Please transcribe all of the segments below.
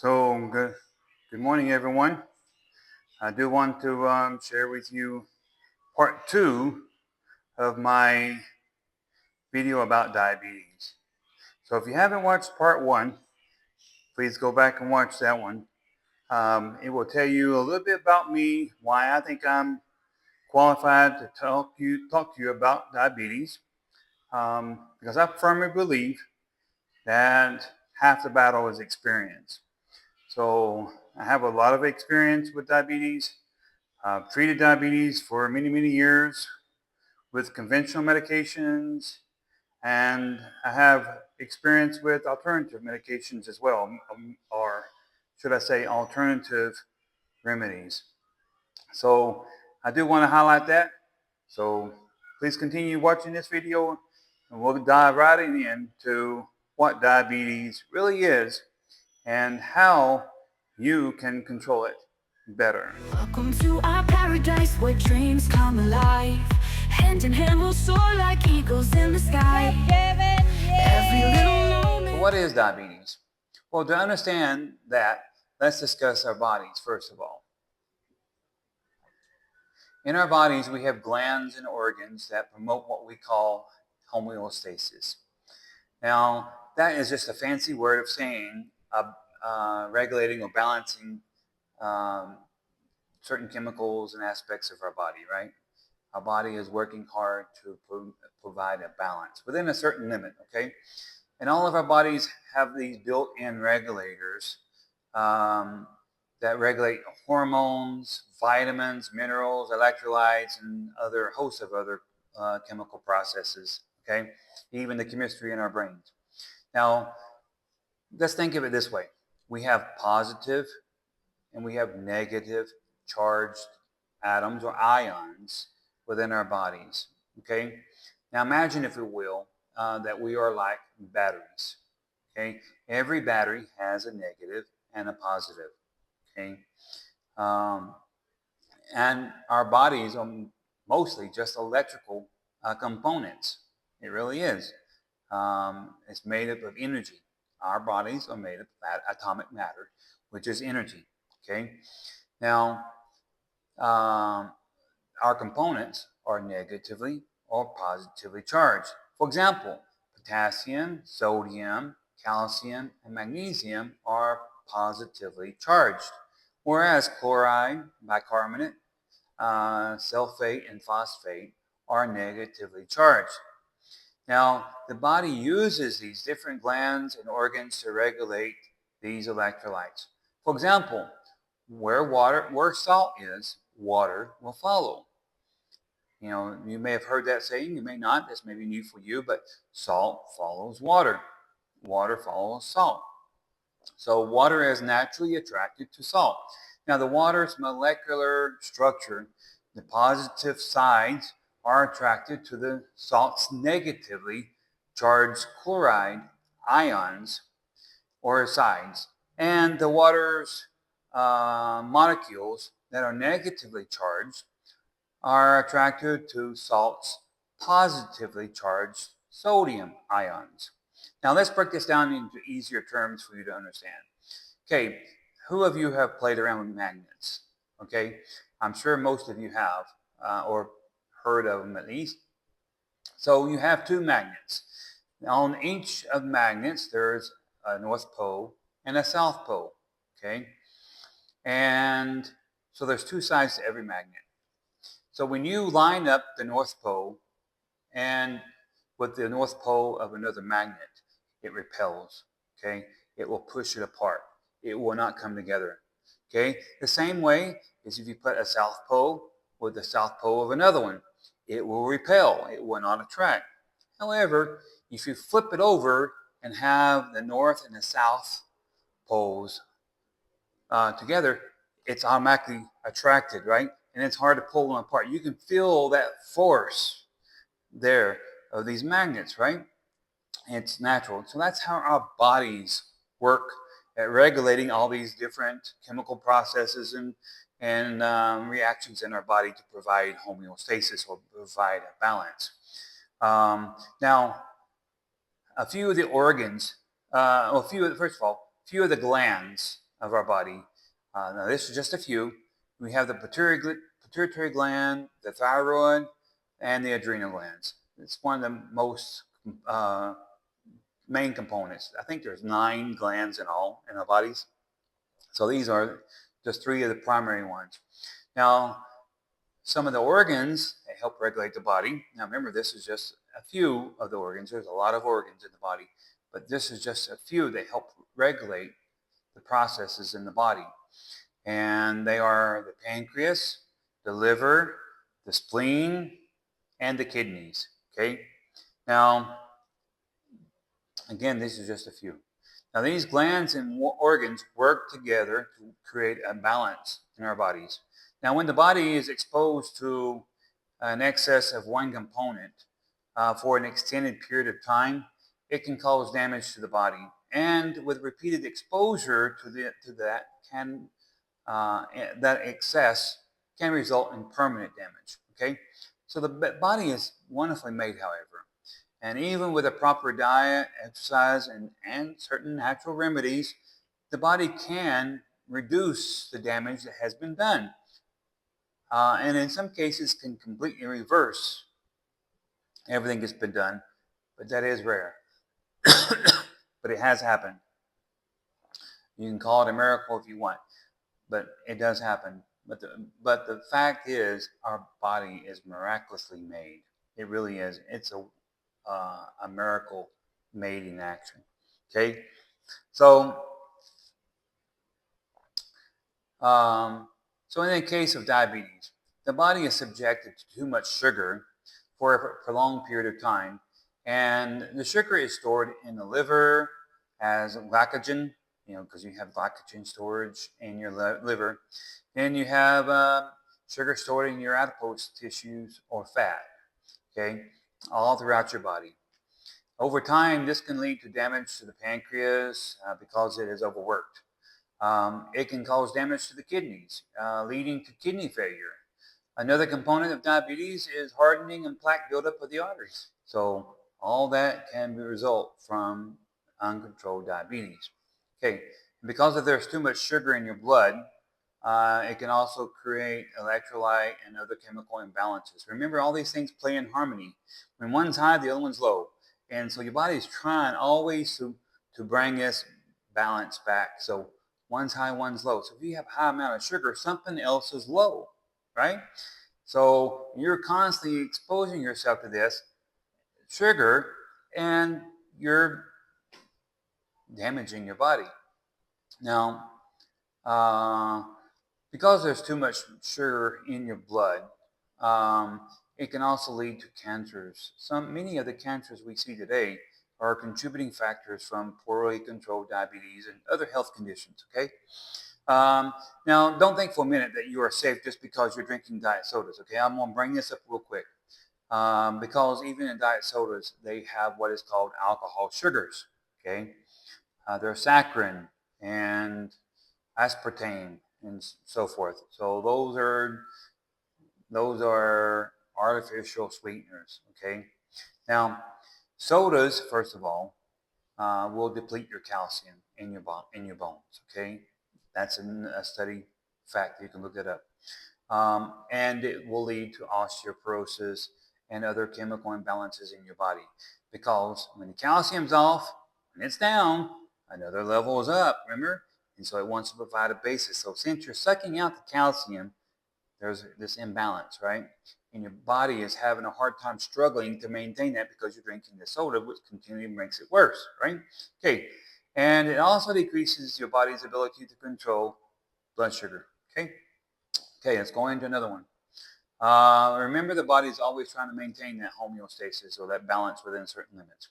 Good morning, everyone. I do want to share with you part two of my video about diabetes. So if you haven't watched part one, please go back and watch that one. It will tell you a little bit about me, why I think I'm qualified to talk to you about diabetes, because I firmly believe that half the battle is experience. So I have a lot of experience with diabetes. I've treated diabetes for many, many years with conventional medications, and I have experience with alternative medications as well, or should I say alternative remedies. So I do want to highlight that. So please continue watching this video, and we'll dive right into what diabetes really is and how you can control it better. Welcome to our paradise where dreams come alive. Hand in hand we'll soar like eagles in the sky. Every little moment. So what is diabetes? Well, to understand that, let's discuss our bodies first of all. In our bodies, we have glands and organs that promote what we call homeostasis. Now, that is just a fancy word of saying regulating or balancing certain chemicals and aspects of our body, right? Our body is working hard to provide a balance within a certain limit, okay? And all of our bodies have these built-in regulators that regulate hormones, vitamins, minerals, electrolytes, and other hosts of other chemical processes, okay? Even the chemistry in our brains. Now, let's think of it this way. We have positive and we have negative charged atoms or ions within our bodies, okay? Now imagine, if you will, that we are like batteries, okay? Every battery has a negative and a positive, okay? And our bodies are mostly just electrical components. It really is. It's made up of energy. Our bodies are made up of atomic matter, which is energy, okay? Now, our components are negatively or positively charged. For example, potassium, sodium, calcium, and magnesium are positively charged, whereas chloride, bicarbonate, sulfate, and phosphate are negatively charged. Now, the body uses these different glands and organs to regulate these electrolytes. For example, where salt is, water will follow. You know, you may have heard that saying, you may not, this may be new for you, but salt follows water. Water follows salt. So water is naturally attracted to salt. Now the water's molecular structure, the positive sides are attracted to the salt's negatively charged chloride ions or sides, and the water's molecules that are negatively charged are attracted to salt's positively charged sodium ions. Now let's break this down into easier terms for you to understand. Okay, who of you have played around with magnets? Okay, I'm sure most of you have, or heard of them at least. So you have two magnets. On each of the magnets, there's a North Pole and a South Pole, okay? And so there's two sides to every magnet. So when you line up the North Pole and with the North Pole of another magnet, it repels, okay? It will push it apart. It will not come together, okay? The same way is if you put a South Pole with the South Pole of another one, it will repel. It will not attract. However, if you flip it over and have the North and the South poles together, it's automatically attracted, right? And it's hard to pull them apart. You can feel that force there of these magnets, right? It's natural. So that's how our bodies work at regulating all these different chemical processes and reactions in our body to provide homeostasis or provide a balance. Now, a few of the organs, first of all, a few of the glands of our body. Now, this is just a few. We have the pituitary gland, the thyroid, and the adrenal glands. It's one of the most main components. I think there's 9 glands in all in our bodies. So these are just 3 of the primary ones. Now, some of the organs, they help regulate the body. Now remember, this is just a few of the organs. There's a lot of organs in the body, but this is just a few that help regulate the processes in the body. And they are the pancreas, the liver, the spleen, and the kidneys. Okay? Now, again, this is just a few. Now, these glands and organs work together to create a balance in our bodies. Now, when the body is exposed to an excess of one component for an extended period of time, it can cause damage to the body. And with repeated exposure to that excess can result in permanent damage. Okay, so the body is wonderfully made, however. And even with a proper diet, exercise, and certain natural remedies, the body can reduce the damage that has been done. And in some cases can completely reverse everything that's been done, but that is rare. But it has happened. You can call it a miracle if you want, but it does happen. But the fact is, our body is miraculously made. It really is. It's a miracle made in action. Okay, so so in the case of diabetes, the body is subjected to too much sugar for a prolonged period of time, and the sugar is stored in the liver as glycogen, because you have glycogen storage in your liver, and you have sugar stored in your adipose tissues or fat. Okay, all throughout your body. Over time, this can lead to damage to the pancreas because it is overworked. It can cause damage to the kidneys, leading to kidney failure. Another component of diabetes is hardening and plaque buildup of the arteries. So all that can result from uncontrolled diabetes. Okay, because there's too much sugar in your blood, it can also create electrolyte and other chemical imbalances. Remember, all these things play in harmony. When one's high, the other one's low. And so your body is trying always to bring this balance back. So one's high, one's low. So if you have a high amount of sugar, something else is low, right? So you're constantly exposing yourself to this sugar, and you're damaging your body. Now, because there's too much sugar in your blood, it can also lead to cancers. Many of the cancers we see today are contributing factors from poorly controlled diabetes and other health conditions. Okay. Now, don't think for a minute that you are safe just because you're drinking diet sodas. Okay, I'm gonna bring this up real quick because even in diet sodas, they have what is called alcohol sugars. Okay, there's saccharin and aspartame and so forth. So those are artificial sweeteners. Okay. Now, sodas, first of all, will deplete your calcium in your bones. Okay, that's a study fact. You can look it up, and it will lead to osteoporosis and other chemical imbalances in your body because when the calcium's off and it's down, another level is up. Remember, and so it wants to provide a basis. So since you're sucking out the calcium, there's this imbalance, right? And your body is having a hard time struggling to maintain that because you're drinking the soda, which continually makes it worse, right? Okay, and it also decreases your body's ability to control blood sugar. Okay, let's go into another one. Remember, the body is always trying to maintain that homeostasis or that balance within certain limits.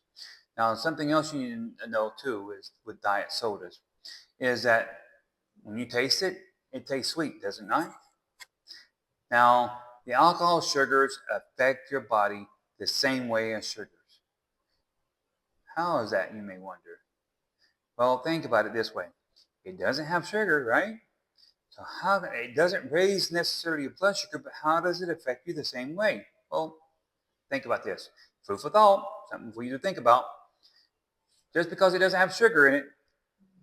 Now, something else you need to know too is with diet sodas is that when you taste it, it tastes sweet, does it not? Now, the alcohol sugars affect your body the same way as sugars. How is that, you may wonder? Well, think about it this way. It doesn't have sugar, right? So it doesn't raise necessarily your blood sugar, but how does it affect you the same way? Well, think about this. Food for thought, something for you to think about. Just because it doesn't have sugar in it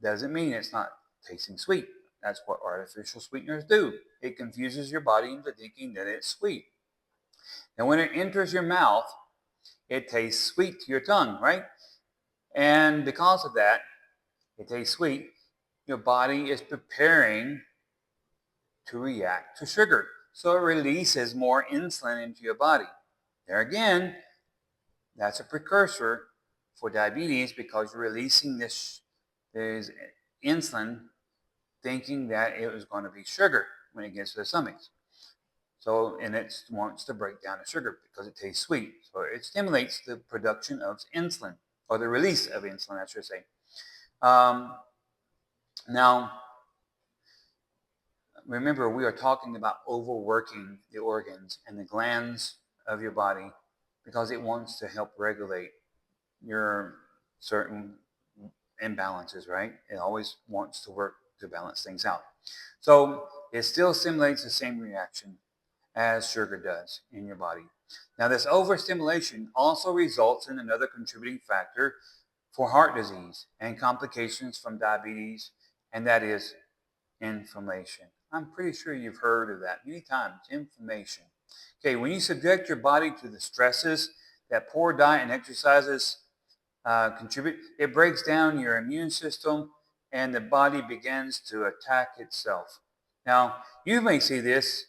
doesn't mean it's not tasting sweet. That's what artificial sweeteners do. It confuses your body into thinking that it's sweet. And when it enters your mouth, it tastes sweet to your tongue, right? And because of that, it tastes sweet. Your body is preparing to react to sugar. So it releases more insulin into your body. There again, that's a precursor for diabetes because you're releasing this insulin thinking that it was going to be sugar when it gets to the stomach. So, and it wants to break down the sugar because it tastes sweet. So it stimulates the production of insulin, or the release of insulin, I should say. Now, remember, we are talking about overworking the organs and the glands of your body because it wants to help regulate your certain imbalances, right? It always wants to work to balance things out. So it still simulates the same reaction as sugar does in your body. Now, this overstimulation also results in another contributing factor for heart disease and complications from diabetes, and that is inflammation. I'm pretty sure you've heard of that many times, inflammation. Okay, when you subject your body to the stresses that poor diet and exercises contribute, it breaks down your immune system and the body begins to attack itself. Now, you may see this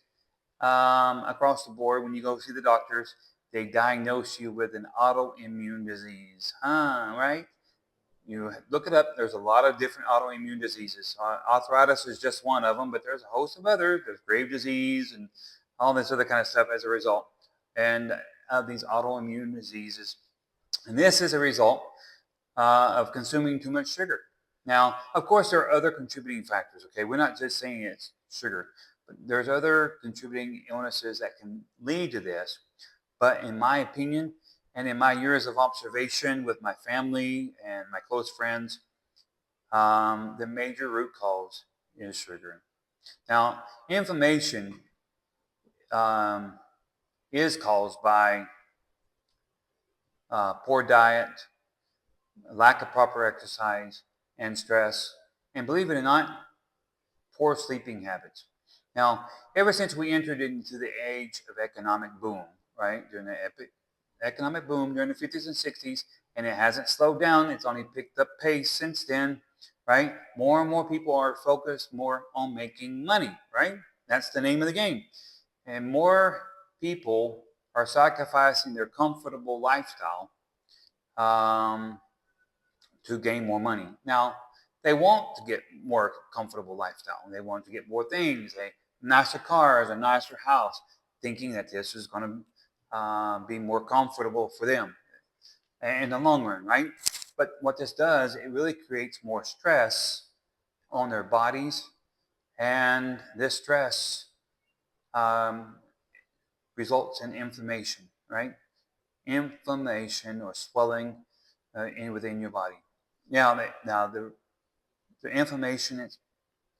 across the board when you go see the doctors. They diagnose you with an autoimmune disease, right? You look it up. There's a lot of different autoimmune diseases. Arthritis is just one of them, but there's a host of others. There's grave disease and all this other kind of stuff as a result, and of these autoimmune diseases. And this is a result of consuming too much sugar. Now, of course, there are other contributing factors. Okay, we're not just saying it's sugar, but there's other contributing illnesses that can lead to this. But in my opinion, and in my years of observation with my family and my close friends, the major root cause is sugar. Now, inflammation is caused by poor diet, lack of proper exercise, and stress, and believe it or not, poor sleeping habits. Now, ever since we entered into the age of economic boom, right, during the economic boom during the 50s and 60s, and it hasn't slowed down, it's only picked up pace since then, right? More and more people are focused more on making money, right? That's the name of the game. And more people are sacrificing their comfortable lifestyle to gain more money. Now, they want to get more comfortable lifestyle. They want to get more things, nicer cars, a nicer house, thinking that this is going to be more comfortable for them in the long run, right? But what this does, it really creates more stress on their bodies, and this stress results in inflammation, right? Inflammation or swelling within your body. Now the inflammation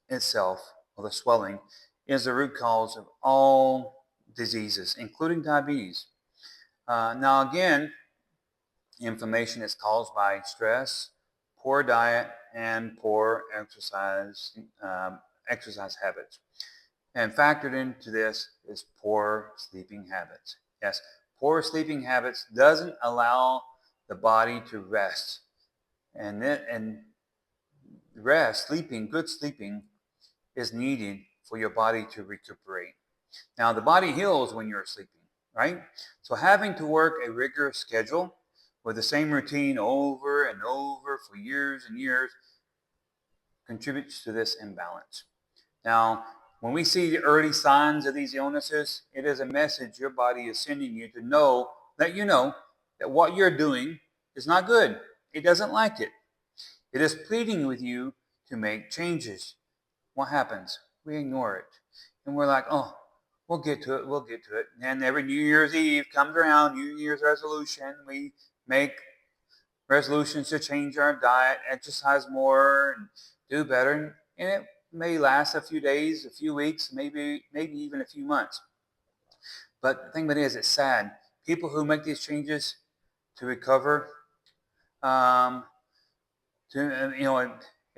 itself, or the swelling, is the root cause of all diseases, including diabetes. Now again, inflammation is caused by stress, poor diet, and poor exercise habits. And factored into this is poor sleeping habits. Yes, poor sleeping habits doesn't allow the body to rest. And good sleeping is needed for your body to recuperate. Now, the body heals when you're sleeping, right? So having to work a rigorous schedule with the same routine over and over for years and years contributes to this imbalance. Now, when we see the early signs of these illnesses, it is a message your body is sending you to know that what you're doing is not good. It doesn't like it. It is pleading with you to make changes. What happens? We ignore it. And we're like, oh, we'll get to it. And then every New Year's Eve comes around, New Year's resolution. We make resolutions to change our diet, exercise more, and do better. And it may last a few days, a few weeks, maybe even a few months. But the thing about it is, it's sad. People who make these changes to recover,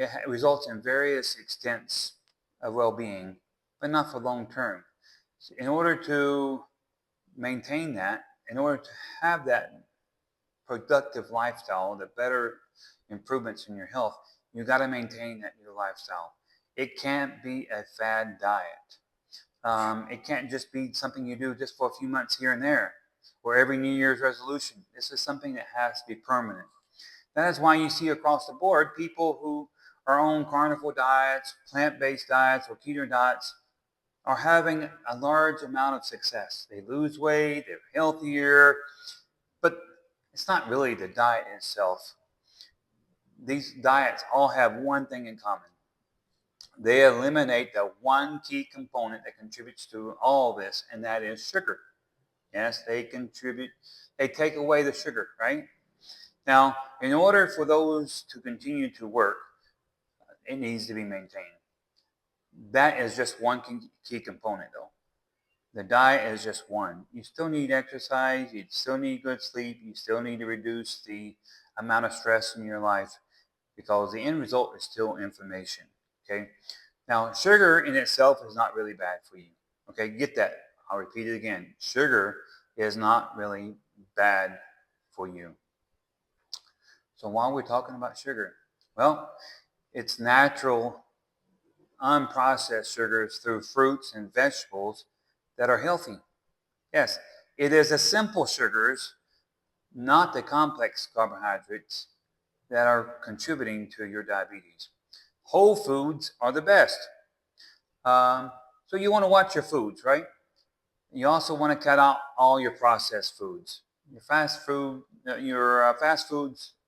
it results in various extents of well-being, but not for long term. So in order to maintain that, in order to have that productive lifestyle, the better improvements in your health, you got to maintain that new lifestyle. It can't be a fad diet. It can't just be something you do just for a few months here and there, or every New Year's resolution. This is something that has to be permanent. That is why you see across the board people who are on carnivore diets, plant-based diets, or keto diets are having a large amount of success. They lose weight, they're healthier, but it's not really the diet itself. These diets all have one thing in common. They eliminate the one key component that contributes to all this, and that is sugar. Yes, they take away the sugar, right? Now, in order for those to continue to work, it needs to be maintained. That is just one key component, though. The diet is just one. You still need exercise, you still need good sleep, you still need to reduce the amount of stress in your life, because the end result is still inflammation. Okay. Now, sugar in itself is not really bad for you. Okay, get that. I'll repeat it again. Sugar is not really bad for you. So why are we talking about sugar? Well, it's natural, unprocessed sugars through fruits and vegetables that are healthy. Yes, it is the simple sugars, not the complex carbohydrates, that are contributing to your diabetes. Whole foods are the best. So you want to watch your foods, right? You also want to cut out all your processed foods. Your fast foods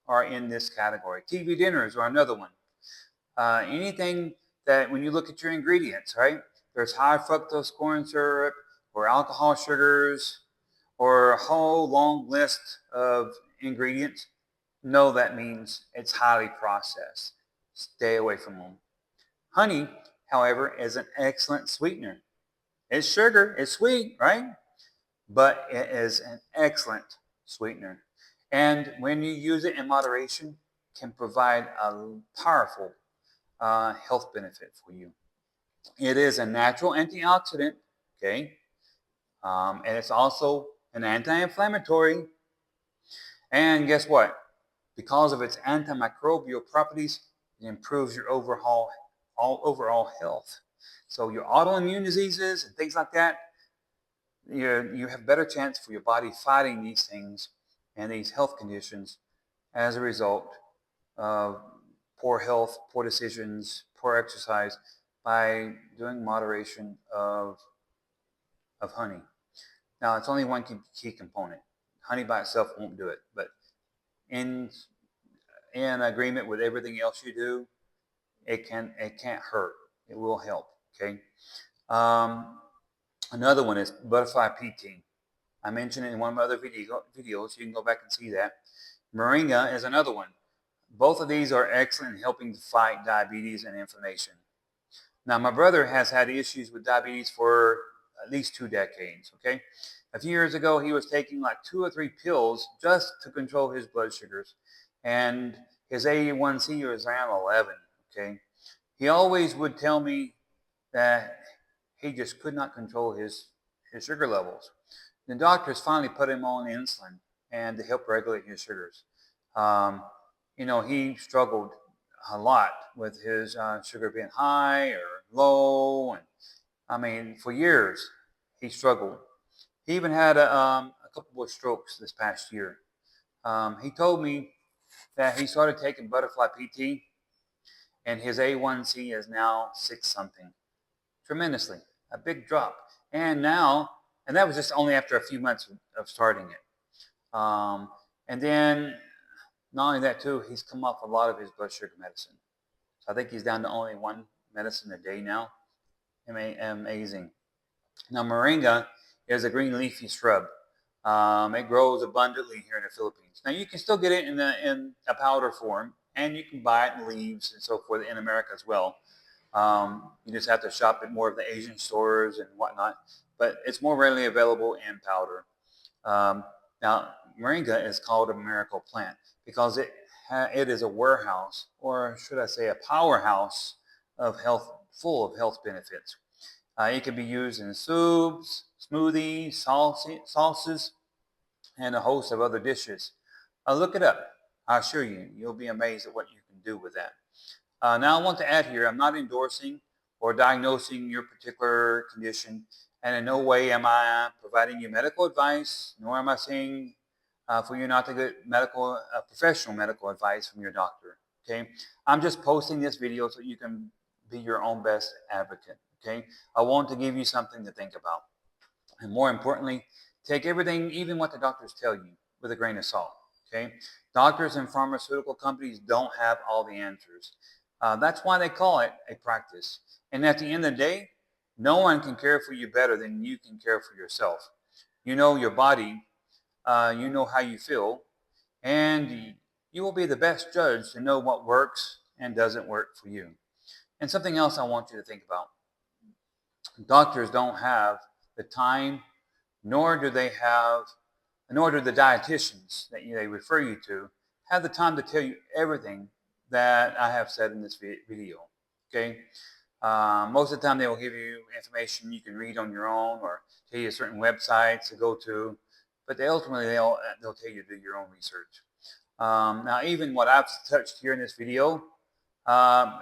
are in this category. TV dinners are another one. Anything that when you look at your ingredients, right? There's high fructose corn syrup or alcohol sugars or a whole long list of ingredients. No, that means it's highly processed. Stay away from them. Honey, however, is an excellent sweetener. It's sugar, it's sweet, right? But it is an excellent sweetener. And when you use it in moderation, can provide a powerful health benefit for you. It is a natural antioxidant, okay? And it's also an anti-inflammatory. And guess what? Because of its antimicrobial properties, it improves your overall health. So your autoimmune diseases and things like that, you have better chance for your body fighting these things and these health conditions as a result of poor health, poor decisions, poor exercise by doing moderation of honey. Now, it's only one key component. Honey by itself won't do it, but in agreement with everything else you do, it can't hurt. It will help. Okay. Another one is butterfly PT. I mentioned it in one of my other videos. You can go back and see that. Moringa is another one. Both of these are excellent in helping to fight diabetes and inflammation. Now, my brother has had issues with diabetes for at least 2 decades. Okay. A few years ago, he was taking like 2 or 3 pills just to control his blood sugars, and his A1C was around 11. Okay. He always would tell me that he just could not control his sugar levels. The doctors finally put him on insulin and to help regulate his sugars. He struggled a lot with his sugar being high or low, and for years he struggled. He even had a couple of strokes this past year. He told me that he started taking butterfly PT, and his A1C is now 6 something. Tremendously, a big drop. And that was just only after a few months of starting it. And then, not only that too, he's come off a lot of his blood sugar medicine. So I think he's down to only 1 medicine a day now. Amazing. Now, moringa is a green leafy shrub. It grows abundantly here in the Philippines. Now, you can still get it in a powder form, and you can buy it in leaves and so forth in America as well. You just have to shop at more of the Asian stores and whatnot, but it's more readily available in powder. Now, moringa is called a miracle plant because it it is a warehouse, or should I say a powerhouse of health, full of health benefits. It can be used in soups, smoothies, sauces, and a host of other dishes. Look it up. I assure you, you'll be amazed at what you can do with that. Now, I want to add here, I'm not endorsing or diagnosing your particular condition, and in no way am I providing you medical advice, nor am I saying for you not to get professional medical advice from your doctor. Okay, I'm just posting this video so you can be your own best advocate. Okay, I want to give you something to think about, and more importantly, take everything, even what the doctors tell you, with a grain of salt. Okay, doctors and pharmaceutical companies don't have all the answers. That's why they call it a practice. And at the end of the day, no one can care for you better than you can care for yourself. You know your body, you know how you feel, and you will be the best judge to know what works and doesn't work for you. And something else I want you to think about. Doctors don't have the time, nor do they have, nor do the dietitians that they refer you to have the time to tell you everything that I have said in this video. Okay, most of the time they will give you information you can read on your own, or tell you certain websites to go to, but ultimately they'll tell you to do your own research. Now, even what I've touched here in this video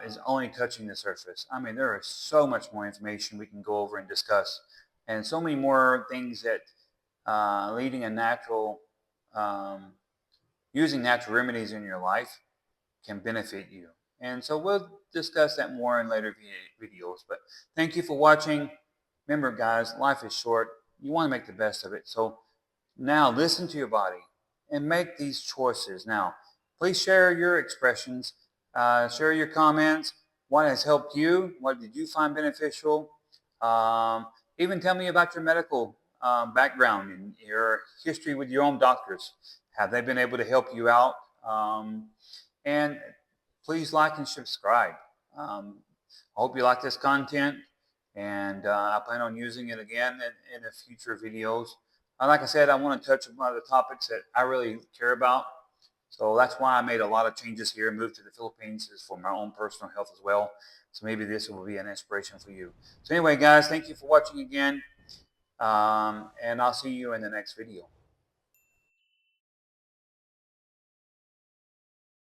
is only touching the surface. I mean, there is so much more information we can go over and discuss, and so many more things that leading a natural, using natural remedies in your life can benefit you. And so we'll discuss that more in later videos. But thank you for watching. Remember, guys, life is short. You want to make the best of it. So now listen to your body and make these choices. Now, please share your expressions, share your comments. What has helped you? What did you find beneficial? Even tell me about your medical background and your history with your own doctors. Have they been able to help you out? And please like and subscribe. I hope you like this content, and I plan on using it again in the future videos. Like I said, I want to touch on other topics that I really care about. So that's why I made a lot of changes here and moved to the Philippines, is for my own personal health as well. So maybe this will be an inspiration for you. So anyway, guys, thank you for watching again. And I'll see you in the next video.